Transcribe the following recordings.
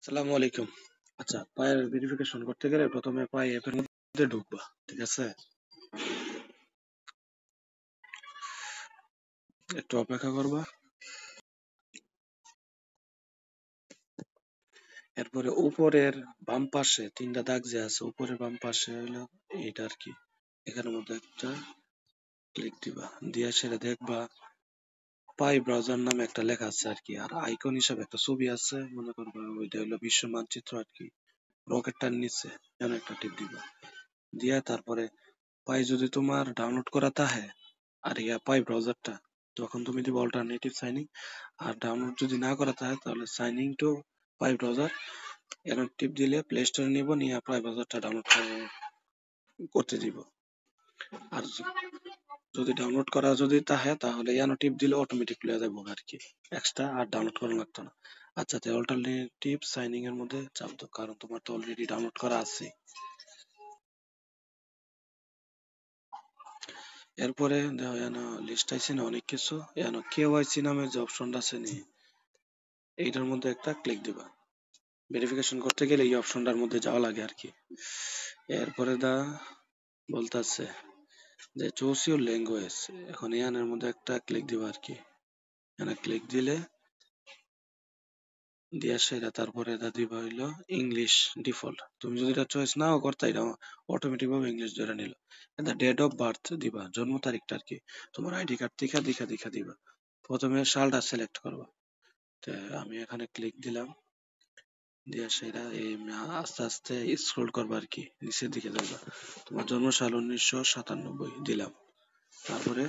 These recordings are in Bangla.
আসসালামু আলাইকুম। আচ্ছা, পায়ের ভেরিফিকেশন করতে গেলে প্রথমে পায়ে অ্যাপের মধ্যে ঢুকবা, ঠিক আছে? একটু অপেক্ষা করবা। এরপরে উপরের বাম পাশে তিনটা দাগ যে আছে, উপরের বাম পাশে হইলো এইটা আর কি। এখানের মধ্যে একটা ক্লিক দিবা, দিয়ে সেটা দেখবা পাই ব্রাউজার নামে একটা লেখা আছে আর কি, আর আইকন হিসাবে একটা ছবি আছে, মনে করবা ওইটা হইলো বিশ্ব মানচিত্র আর কি। রকেটটার নিচে যেন একটা টিপ দিবা, দিয়া তারপরে পাই যদি তোমার ডাউনলোড করা থাকে আর ইয়া পাই ব্রাউজারটা, তখন তুমি দিবে অল্টারনেটিভ সাইনিং। আর ডাউনলোড যদি না করা থাকে তাহলে সাইনিং টু পাই ব্রাউজার এর টিপ দিলে প্লে স্টোরে নিব, নিয়ে পাই ব্রাউজারটা ডাউনলোড করতে দিব। আর যদি ডাউনলোড করা যদি থাকে তাহলে ইয়ানো টিপ দিলে অটোমেটিক লয়ে যাবো আর কি, এক্সট্রা আর ডাউনলোড করা লাগতো না। আচ্ছা, তাই অল্টারনেটিভ সাইনিং এর মধ্যে চাপ দাও, কারণ তোমার তো অলরেডি ডাউনলোড করা আছে। এরপরে দেখো এখানে লিস্ট আইছে না অনেক কিছু, এখানে কেওয়াইসি নামের যে অপশনটা আছে নি, এইটার মধ্যে একটা ক্লিক দিবা। ভেরিফিকেশন করতে গেলে এই অপশনটার মধ্যে যাওয়া লাগে আর কি। এরপরে বলতেছে যে চুজ ইউর ল্যাঙ্গুয়েজ, এখন এখানের মধ্যে একটা ক্লিক দিবা আর কি। এখানে ক্লিক দিলে দিয়া সেটা তারপরে এটা দিবা হইলো ইংলিশ ডিফল্ট। তুমি যদি এটা চয়েস নাও করতে, এটা অটোমেটিক ভাবে ইংলিশ ধরে নিল। এটা ডেট অফ বার্থ দিবা, জন্ম তারিখটা আর কি। তোমার আইডি কার্ড দেখা দেখা দেখা দিবা। প্রথমে সালটা সিলেক্ট করবা। তো আমি এখানে ক্লিক দিলাম, দিয়ে সেটা এই আস্তে আস্তে স্ক্রল করবা আর কি, নিচের দিকে যাবা। তোমার জন্ম সাল 1997 দিলাম। তারপরে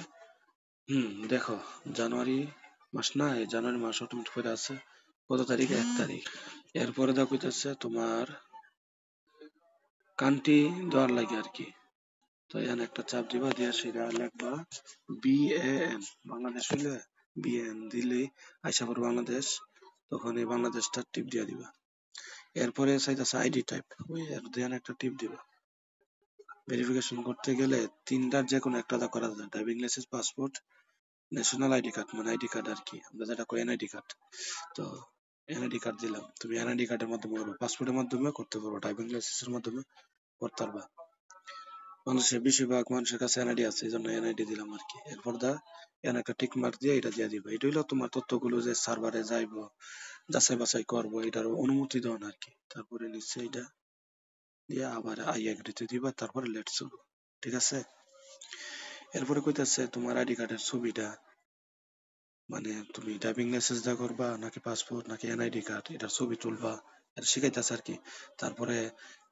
দেখো, জানুয়ারি মাস না, এই জানুয়ারি মাস অটোমেটিক করে আছে। কত তারিখ? 1 তারিখ। এরপরে দেখো কইতাছে তোমার কান্ট্রি দেওয়ার লাগে আর কি। তো এখানে একটা চাপ দিবা, দিয়ে সেটা লিখবা BAN, বাংলাদেশ হইলে BAN দিলেই আইসা পড়বে বাংলাদেশ। তখন এই বাংলাদেশটা টিপ দিয়ে দিবা। এরপরে চাইতেছে আইডি টাইপ, ওই এর দেন একটা টিপ দিবা। ভেরিফিকেশন করতে গেলে তিনটার যে কোনো একটা করা যায়, driving licence, passport, national ID card, মানে আইডি কার্ড আর কি, আমরা যেটা কই এনআইডি কার্ড। তো এনআইডি কার্ড দিলাম, তুমি এনআইডি কার্ডের মাধ্যমে করবে, পাসপোর্টের মাধ্যমে করতে পারবো, ড্রাইভিং লাইসেন্সের মাধ্যমে করতে পারবা। মানুষের বেশিরভাগ মানুষের কাছে এনআইডি আছে, এই জন্য এনআইডি দিলাম আর কি। এরপর এখানে একটা টিক মার্ক দিয়ে এটা দিয়ে দিবা। এটা হইলো তোমার তথ্যগুলো যে সার্ভারে যাইবো, যাচাই বাছাই করবো, এটার অনুমতি দেওয়া আর কি। তারপরে নিশ্চয়ই এটা দিয়ে আবার আই এগ্রিতে দিবা, তারপরে লেটস গো। ঠিক আছে? এরপরে কইতাছে তোমার আইডি কার্ডের ছবিটা, মানে তুমি ড্রাইভিং লাইসেন্স দা করবা নাকি পাসপোর্ট নাকি এনআইডি কার্ড, এটার ছবি তুলবা, এটা শিখাইতেছে আর কি। তারপরে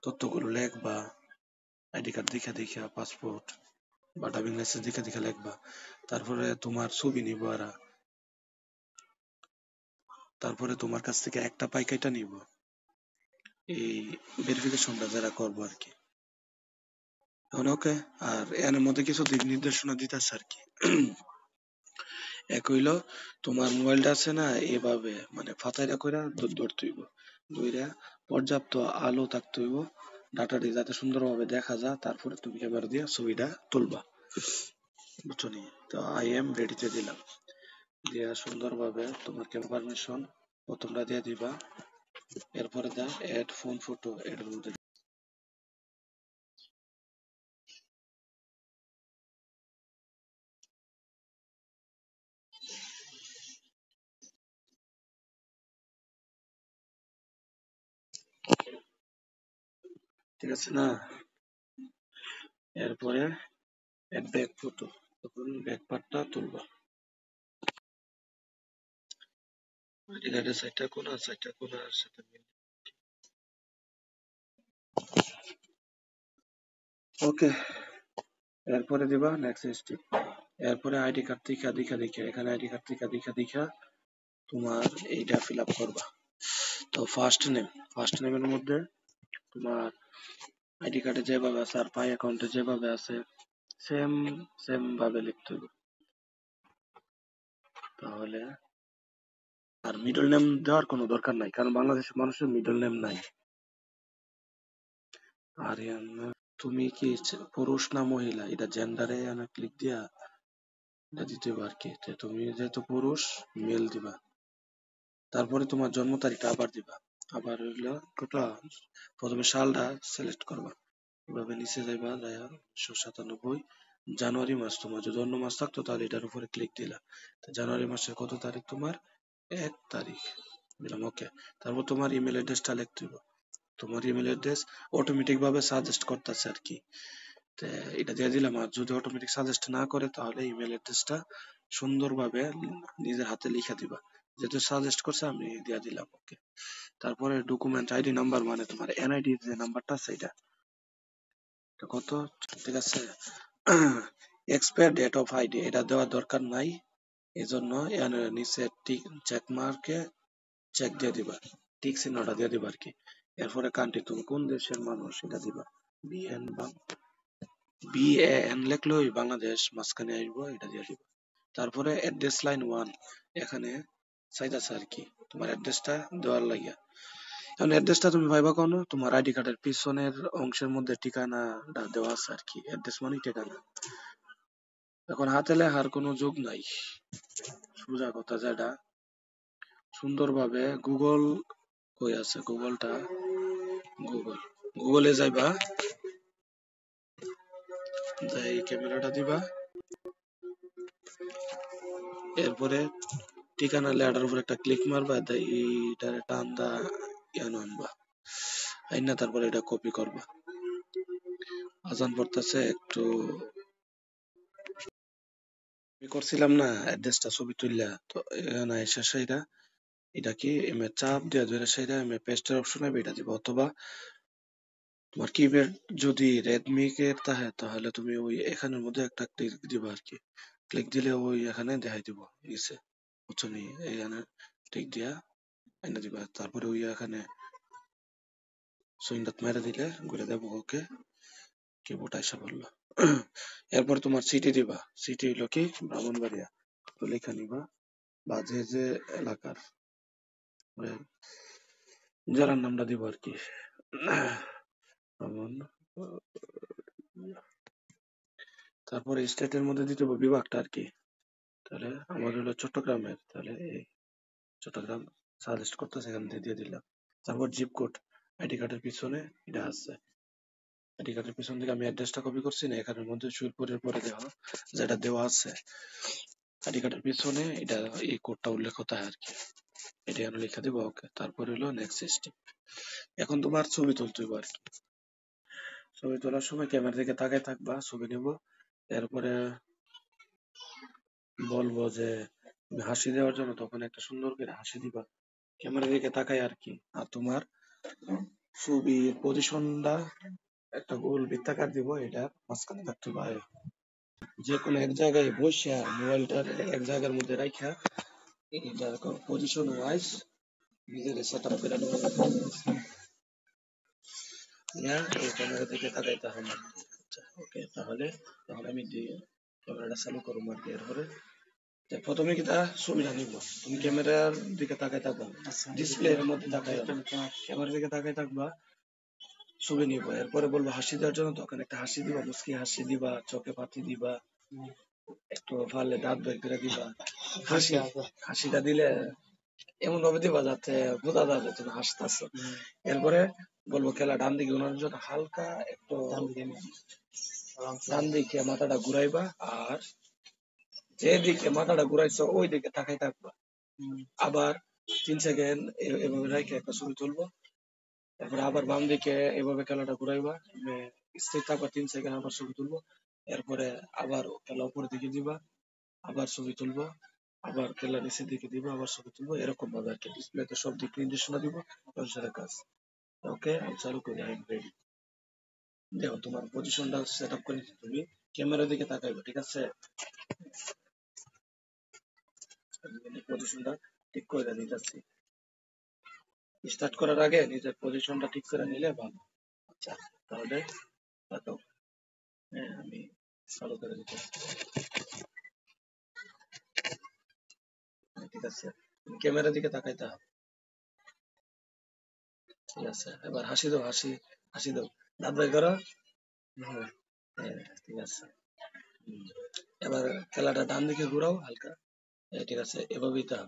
তথ্যগুলো লেখবা, আইডি কার্ড দেখা দেখা, পাসপোর্ট বা ড্রাইভিং লাইসেন্স দেখা দেখা লেখবা। তারপরে তোমার ছবি নিব আর তারপরে তোমার কাছ থেকে একটা পাইকাইটা নিব, এই ভেরিফিকেশনটা যারা করবো আর কি। ওকে। আর এর মধ্যে কিছু দিক নির্দেশনা দিতেছে আর কি। এক হইলো, তোমার মোবাইলটা আছে না, এভাবে মানে ফাতাইরা কইরা ধরতে হইব, ধইরা পর্যাপ্ত আলো থাকতে হইব, ডাটাটি যাতে সুন্দরভাবে দেখা যায়, তারপরে তুমি ক্যামেরা দিয়ে ছবিটা তুলবা। বুঝছো নি? তো আই এম রেডিতে দিলাম, দিয়া সুন্দরভাবে তোমার ক্যামেরা পারমিশন প্রথমটা দিয়ে দিবা। এরপরে এড ফোন ফটো, এর মধ্যে ঠিক আছে না? এরপরে এড ব্যাক ফটো, তখন ব্যাক পার্টটা তুলবা। এখানে চারটা কোণ আর সাথে ওকে। এরপরে দিবা নেক্সট স্টেপ। এরপরে আইডি কার্ড দেখা দেখা দেখা, এখানে আইডি কার্ড দেখা দেখা দেখা তোমার এইটা ফিল আপ করবা। তো ফার্স্ট নেমের মধ্যে তোমার আইডি কার্ডে যেভাবে আছে আর পাই অ্যাকাউন্টে যেভাবে আছে সেম সেম ভাবে লিখতে হবে। তাহলে আর মিডল নেম দেওয়ার কোনো দরকার নাই, কারণ বাংলাদেশের মানুষের মিডল নেম নাই। আর তুমি কি পুরুষ না মহিলা, এটা জেন্ডারে ক্লিক দিয়া এটা দিতে হবে আর কি। তো তুমি যেহেতু পুরুষ, মেল দিবা। তারপরে তোমার জন্ম তারিখটা আবার দিবা, আবার হইলো টোটাল প্রথমে সালটা সিলেক্ট করবা, এভাবে নিচে যাইবা, যাইয়া 1997 জানুয়ারি মাস, তোমার যদি অন্য মাস থাকতো তাহলে এটার উপরে ক্লিক দিলা। তো জানুয়ারি মাসের কত তারিখ তোমার? 1 তারিখ দিলাম, ওকে। তারপর তোমার ইমেল অ্যাড্রেসটা লিখতে হবে। তোমার ইমেল অ্যাড্রেস অটোমেটিক ভাবে সাজেস্ট করতেছে আর কি। তো এটা দিয়ে দিলাম, আর যদি অটোমেটিক সাজেস্ট না করে তাহলে ইমেল অ্যাড্রেসটা সুন্দরভাবে নিজের হাতে লিখে দিবা, যেহেতু সাজেস্ট করছে আমি দিয়ে দিলাম, ওকে। তারপরে ডকুমেন্ট আইডি নাম্বার, মানে তোমার এনআইডি যে নাম্বারটা আছে এটা, এটা কত, ঠিক আছে। এক্সপায়ার ডেট অফ আইডি এটা দেওয়ার দরকার নাই, এই জন্য এর নিচে টিক চেক মার্কে চেক দিয়ে দিবা, টিক চিহ্নটা দিয়ে দিবা আর কি। এরপরে কান্ট্রি, তুমি কোন দেশের মানুষ এটা দিবা, বিএন BAN লিখলে ওই বাংলাদেশ মাঝখানে আসবো, এটা দিয়ে দিবা। তারপরে অ্যাড্রেস লাইন 1, এখানে চাইতাছে আর কি তোমার অ্যাড্রেসটা দেওয়ার লাগিয়া। এখন অ্যাড্রেসটা তুমি পাইবা কোন, তোমার আইডি কার্ডের পিছনের অংশের মধ্যে ঠিকানাটা দেওয়া আছে আর কি, অ্যাড্রেস মানে ঠিকানা। এখন হাতে লেখার কোনো যোগ নাই, সোজা কথা যেটা, সুন্দরভাবে গুগল কই আছে, গুগলটা, গুগলে যাইবা, যাই ক্যামেরাটা দিবা, এরপরে ঠিকানা লেটার উপর একটা ক্লিক মারবা, তাই এইটার টান দা ইয়ানো আনবা, আইনা তারপরে এটা কপি করবা। আজান পড়তেছে একটু, আমি করছিলাম না অ্যাড্রেসটা ছবি তুললা, তো এখানে এসে সেইটা, এটা কি এমএ চাপ দিয়ে ধরে সেইটা এমএ পেস্টের অপশন হবে, এটা দিব। অথবা তোমার কিপ্যাড যদি রেডমি কে থাকে তাহলে তুমি ওই এখানের মধ্যে একটা ক্লিক দিবা আর কি, ক্লিক দিলে ওই এখানে দেখাই দিব নিচে, বুঝছো নি, এইখানে ক্লিক দিয়া এনে দিবা, তারপরে ওই এখানে সুইংটাত মেরে দিলে ঘুরে দেবো, ওকে, কিবোর্ড আইসা পড়লো। এরপর তোমার সিটি দিবা, সিটি হইলো কি ব্রাহ্মণবাড়িয়া, তো লেখা নিবা, বা যে যে এলাকার মানে জেলার নামটা দিব আর কি, ব্রাহ্মণ, তারপরে স্টেটের মধ্যে দিতে হবে বিভাগটা আর কি, তাহলে আমার হলো চট্টগ্রামের, তাহলে এই চট্টগ্রাম সাজেস্ট করতে সেখান থেকে দিয়ে দিলাম। তারপর জিপ কোড, আইডি কার্ডের পিছনে এটা আছে, আইডি কার্ডের পিছন থেকে আমি অ্যাড্রেসটা কপি করছি না, এখানের মধ্যে সুইপুরের পরে দেওয়া যেটা দেওয়া আছে আইডি কার্ডের পিছনে, এটা এই কোডটা উল্লেখ হতে হয় আর কি, এটা আমি লিখে দিব, ওকে। তারপর হলো নেক্সট স্টেপ, এখন তোমার ছবি তুলতে হবে আর কি। ছবি তোলার সময় ক্যামেরার দিকে তাকায় থাকবা, ছবি নিব, এরপরে বলবো যে তুমি হাসি দেওয়ার জন্য তখন একটা সুন্দর করে হাসি দিবা, ক্যামেরার দিকে তাকায় আর কি। আর তোমার ছবির পজিশনটা একটা গোল বৃত্তাকার দিব, এটা মাঝখানে থাকতে পারে, যে কোনো এক জায়গায় বসে মোবাইলটার এক জায়গার মধ্যে রাখা, এটা পজিশন ওয়াইজ নিজের সেট আপ করে নেবো, এই ক্যামেরার দিকে তাকাইতে হবে। আচ্ছা, ওকে, তাহলে তাহলে আমি ক্যামেরাটা চালু করবো আর কি। এরপরে প্রথমে কি তা ছবিটা নিব, তুমি ক্যামেরার দিকে তাকাই থাকবা, ডিসপ্লে এর মধ্যে তাকাই, ক্যামেরার দিকে তাকাই থাকবা, ছবি নিব, এরপরে বলবো হাসি দেওয়ার জন্য, তখন একটা হাসি দিবা, মুচকি হাসি দিবা, চোখে পাতি দিবা, একটু পারলে দাঁত বের করে দিবা, হাসি, হাসিটা দিলে এমন ভাবে দিবা যাতে বোঝা যাবে তুমি হাসতেছো। এরপরে বলবো খেলা ডান দিকে ঘোরানোর জন্য হালকা একটু ডান দিকে মাথাটা ঘুরাইবা, আর যেদিকে মাথাটা ঘুরাইছো ওই দিকে তাকাই থাকবা, আবার 3 সেকেন্ড এভাবে রেখে একটা ছবি তুলবো। তারপরে আবার বাম দিকে এভাবে খেলাটা ঘুরাইবা, স্থির থাকবা 3 সেকেন্ড, আবার ছবি তুলবো। এরপরে আবার খেলা উপরের দিকে দিবা, আবার ছবি তুলবো, আবার খেলা নিচের দিকে দিবা, আবার ছবি তুলবো, এরকম ভাবে আর কি ডিসপ্লেতে সব দিক নির্দেশনা দিব, সেটা কাজ। ওকে, আমি চালু করি, আই এম রেডি। দেখো তোমার পজিশনটা সেট আপ করে নিতে, তুমি ক্যামেরার দিকে তাকাইবে, ঠিক আছে, পজিশনটা ঠিক করে নিতেছি। স্টার্ট করার আগে নিজের পজিশনটা ঠিক করে নিলে ভালো। আচ্ছা, তাহলে তাকাও, হ্যাঁ আমি চালু করে দিতেছি, ঠিক আছে, ক্যামেরার দিকে তাকাইতে হবে, ঠিক আছে। এবার হাসি দাও, হাসি, হাসি দাও, দাঁত বের করো, হ্যাঁ, হ্যাঁ, ঠিক আছে। হুম। এবার খেলাটা ডান দিকে ঘুরাও হালকা, ঠিক আছে, এভাবেই তো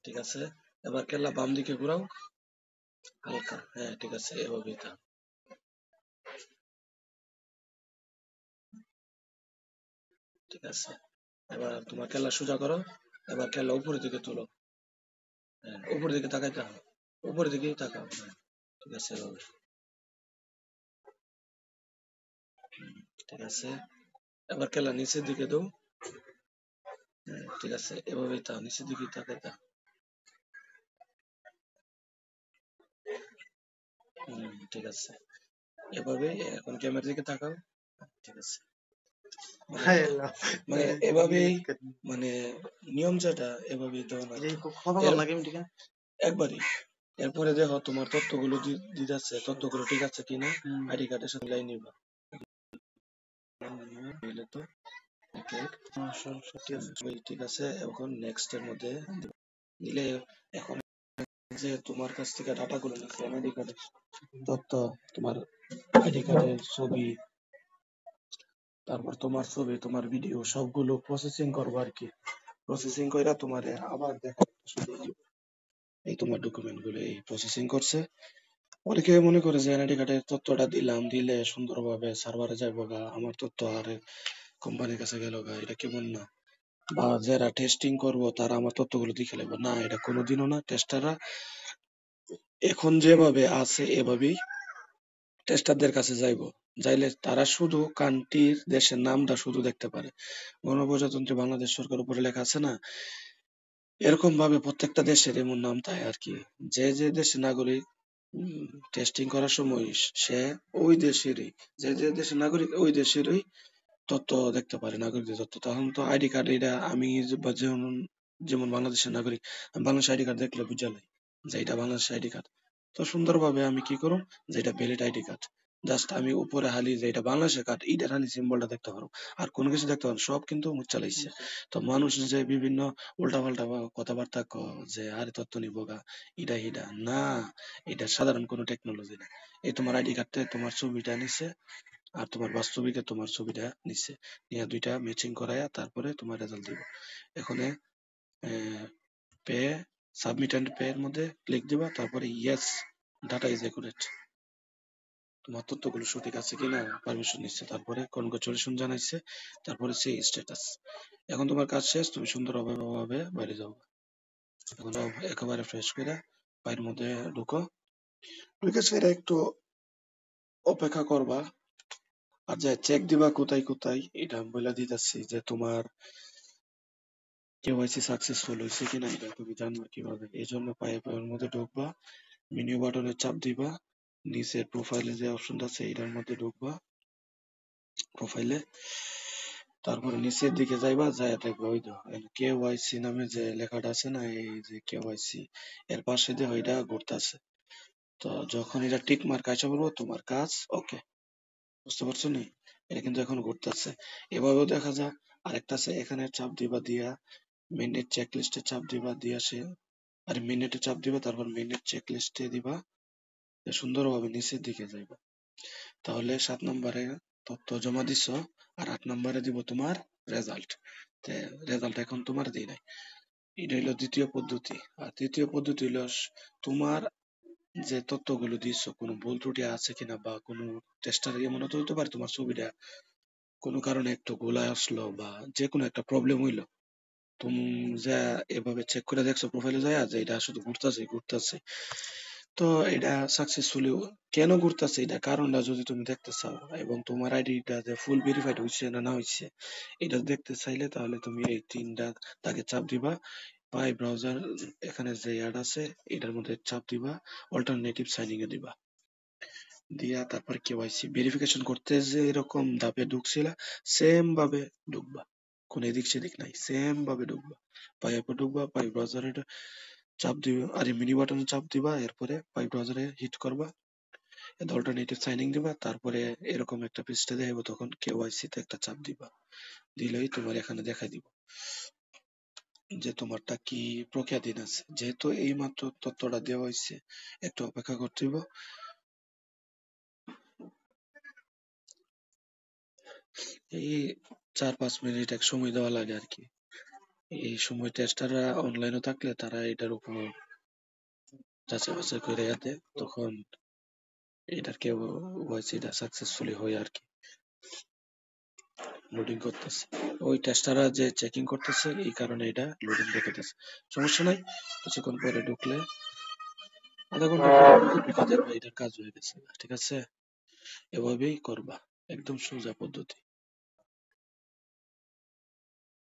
ঠিক আছে। এবার কেলা বাম দিকে ঘুরাও হালকা। হ্যাঁ ঠিক আছে, এভাবেই থাক। ঠিক আছে, এবার তোমার কেলা সোজা করো। এবার কেলা উপরের দিকে তোলো। হ্যাঁ উপরের দিকে তাকাইতে হবে, উপরের দিকেই তাকাও। হ্যাঁ ঠিক আছে এভাবে। ঠিক আছে, এবার কেলা নিচের দিকে দাও। হ্যাঁ ঠিক আছে, এভাবেই তা নিচের দিকে তাকাইতা। ঠিক আছে, এভাবে। এখন ক্যামেরার দিকে তাকাও। ঠিক আছে, মানে হায় আল্লাহ, মানে এটা কি এভাবেই, নিয়ত কানুন? মানে নিয়ম যেটা এভাবেই দেও না এটা তো। কি কথা বল এর না কেমন ঠিক? একবারই। এরপরে দেখো তোমার তথ্যগুলো দিতেছে, তথ্যগুলো ঠিক আছে কিনা হুম। আইডি কার্ডের সাথে মিলাই নিবা। বুঝলে তো? ওকে, মাশাআল্লাহ, ঠিক আছে। ঠিক আছে। এখন নেক্সট এর মধ্যে দিলে, এখন যে তোমার কাছ থেকে ডাটা গুলো নিচ্ছে আইডি কার্ডের তথ্য, তোমার আইডি কার্ডের ছবি, তারপর তোমার ছবি, তোমার ভিডিও সবগুলো প্রসেসিং করবো আর কি। প্রসেসিং কইরা তোমারে আবার দেখা শুধু এই তোমার ডকুমেন্ট গুলো এই প্রসেসিং করছে। অনেকে মনে করে যে এনআইডি কার্ডের তথ্যটা দিলাম, দিলে সুন্দরভাবে সার্ভারে যাইবো গা, আমার তথ্য আর কোম্পানির কাছে গেল গা, এটা কেমন না? বা যারা টেস্টিং করবো তারা আমার তথ্যগুলো দেখে নেবো না, এটা কোনোদিনও না। টেস্টাররা এখন যেভাবে আছে এভাবেই টেস্টারদের কাছে যাইবো। যাইলে তারা শুধু কান্ট্রির দেশের নামটা শুধু দেখতে পারে। গণপ্রজাতন্ত্রী বাংলাদেশ সরকার উপরে লেখা আছে না, এরকম ভাবে প্রত্যেকটা দেশের এমন নাম থাকে আর কি। যে যে দেশের নাগরিক টেস্টিং করার সময় সে ওই দেশেরই, যে যে দেশের নাগরিক ওই দেশেরই তথ্য দেখতে পারে, নাগরিকদের তথ্য। তখন তো আইডি কার্ড, এটা আমি যেমন যেমন বাংলাদেশের নাগরিক, আমি বাংলাদেশ আইডি কার্ড দেখলে বুঝা যায় যে এটা বাংলাদেশ আইডি কার্ড। তো সুন্দরভাবে আমি কি করব, যে এটা ভ্যালিড আইডি কার্ড, জাস্ট আমি উপরে হালি যে এটা বাংলাদেশের কার্ড, এইটার হালি সিম্বলটা দেখতে পারো। আর কোনো কিছু দেখতে পারো, সব কিন্তু মুচ্ছা লাইছে। তো মানুষ যে বিভিন্ন উল্টা পাল্টা কথাবার্তা যে আরে তথ্য নিব গা, এটা এটা না, এটা সাধারণ কোনো টেকনোলজি না। এই তোমার আইডি কার্ডে তোমার ছবিটা নিছে, আর তোমার বাস্তবিকে তোমার ছবিটা নিচ্ছে, নিয়ে দুইটা ম্যাচিং করায়া তারপরে তোমার রেজাল্ট দিব। এখানে পে, সাবমিট এন্ড পে এর মধ্যে ক্লিক দিবা, তারপরে ইয়েস, ডাটা ইজ একুরেট, তোমার তথ্যগুলো সঠিক আছে কিনা পারমিশন নিচ্ছে, তারপরে কনগ্রাচুলেশন জানাইছে, তারপরে সেই স্ট্যাটাস। এখন তোমার কাজ শেষ, তুমি সুন্দরভাবে ভাবে বাইরে যাও। এখন যাও একেবারে ফ্রেশ করে বাইরের মধ্যে ঢুকো। ঢুকে সেটা একটু অপেক্ষা করবা। আর যে চেক দিবা কোথায় কোথায় এটা আমি বলে দিতেছি, যে তোমার কেওয়াইসি সাকসেসফুল হয়েছে কিনা এটা তুমি জানবা কিভাবে। এই জন্য পাইপের মধ্যে ঢুকবা, মেনু বাটনে চাপ দিবা, নিচে প্রোফাইলে যে অপশনটা আছে এটার মধ্যে ঢুকবা, প্রোফাইলে, তারপরে নিচের দিকে যাইবা, যায় দেখবা ওই তো কেওয়াইসি নামে যে লেখাটা আছে না, এই যে কেওয়াইসি এর পাশে দিয়ে ওইটা ঘুরতেছে। তো যখন এটা টিক মার্ক আইসা বলবো তোমার কাজ ওকে, বুঝতে পারছো নি? এটা কিন্তু এখন ঘুরতেছে। এভাবেও দেখা যায়। আরেকটা আছে, এখানে চাপ দিবা, দিয়া মিনিট চেক লিস্টে চাপ দিবা, দিয়া সে আরে মিনিটে চাপ দিবা, তারপর মিনিট চেক লিস্টে দিবা, সুন্দরভাবে নিচের দিকে যাইবা। তাহলে 7 নম্বরে তথ্য জমা দিছো, আর 8 নম্বরে দিব তোমার রেজাল্ট। রেজাল্ট এখন তোমার দিই নাই। এটা হইলো দ্বিতীয় পদ্ধতি। আর তৃতীয় পদ্ধতি হইলো তোমার যে তথ্যগুলো দিছো কোনো ভুল ত্রুটি আছে কিনা, বা কোনো টেস্টার এমন তো হতে পারে তোমার ছবিটা কোনো কারণে একটু গোলায় আসলো, বা যে কোনো একটা প্রবলেম হইলো, তুমি যা এভাবে চেক করে দেখছো প্রোফাইলে যায় যে এটা শুধু ঘুরতেছে ঘুরতেছে। তো এটা সাকসেসফুলি কেন ঘুরতেছে, এটা কারণটা যদি তুমি দেখতে চাও, এবং তোমার আইডিটা যে ফুল ভেরিফাইড হয়েছে না না হয়েছে এটা দেখতে চাইলে, তাহলে তুমি এই তিনটা তাকে চাপ দিবা। পাই ব্রাউজার, এখানে যে অ্যাড আছে এটার মধ্যে চাপ দিবা, অল্টারনেটিভ সাইনিং এ দিবা, দিয়া তারপর কেওয়াইসি ভেরিফিকেশন করতে যে এরকম ধাপে ঢুকছিলা সেম ভাবে ঢুকবা, কোন এদিক সেদিক নাই, সেম ভাবে ঢুকবা। পাই অ্যাপে ঢুকবা, পাই ব্রাউজারে চাপ দিবা, আরে মিনি বাটনে চাপ দিবা, এরপরে পাই ব্রাউজারে হিট করবা, অল্টারনেটিভ সাইনিং দিবা, তারপরে এরকম একটা পৃষ্ঠা দেখাবো, তখন কেওয়াইসি তে একটা চাপ দিবা, দিলেই তোমার এখানে দেখাই দিব যে তোমারটা কি প্রক্রিয়াধীন আছে। যেহেতু এই মাত্র তথ্যটা দেওয়া হয়েছে, একটু অপেক্ষা করতে হইব। এই 4-5 মিনিট এক সময় দেওয়া লাগে আর কি। এই সময় টেস্টাররা অনলাইনে থাকলে তারা এটার উপর যাচাই বাছাই করে দেয়, তখন এটার ওয়াইসিটা সাকসেসফুলি হয় আর কি, লোডিং করতেছে। ওই টেস্টাররা যে চেকিং করতেছে এই কারণে এটা লোডিং দেখাতেছে। সমস্যা নাই, কিছুক্ষণ পরে ঢুকলে আধা ঘন্টা পরে ঢুকে দেখবে এটার কাজ হয়ে গেছে। ঠিক আছে, এভাবেই করবা, একদম সোজা পদ্ধতি।